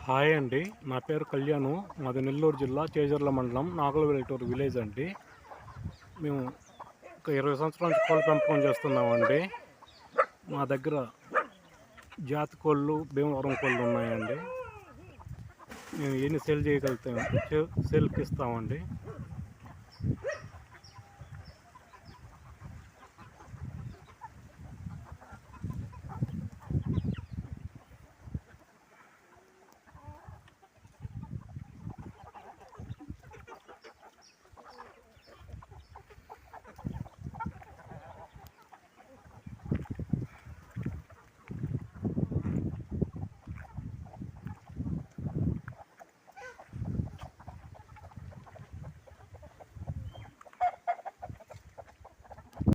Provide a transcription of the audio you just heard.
Hi అండి. నా పేరు కళ్యాణు. మాది నెల్లూరు జిల్లా చేజర్ల మండలం నాగులవెల్టూరు విలేజ్ అండి. మేము ఒక 20 సంవత్సరాల నుంచి కోళ్ళ పెంపకం చేస్తున్నామండి. మా దగ్గర జాతి కోళ్ళు, భీమవరం కోళ్ళు ఉన్నాయండి. మేము ఎన్ని సేల్ చేయగలుగుతాం సేల్కి ఇస్తామండి.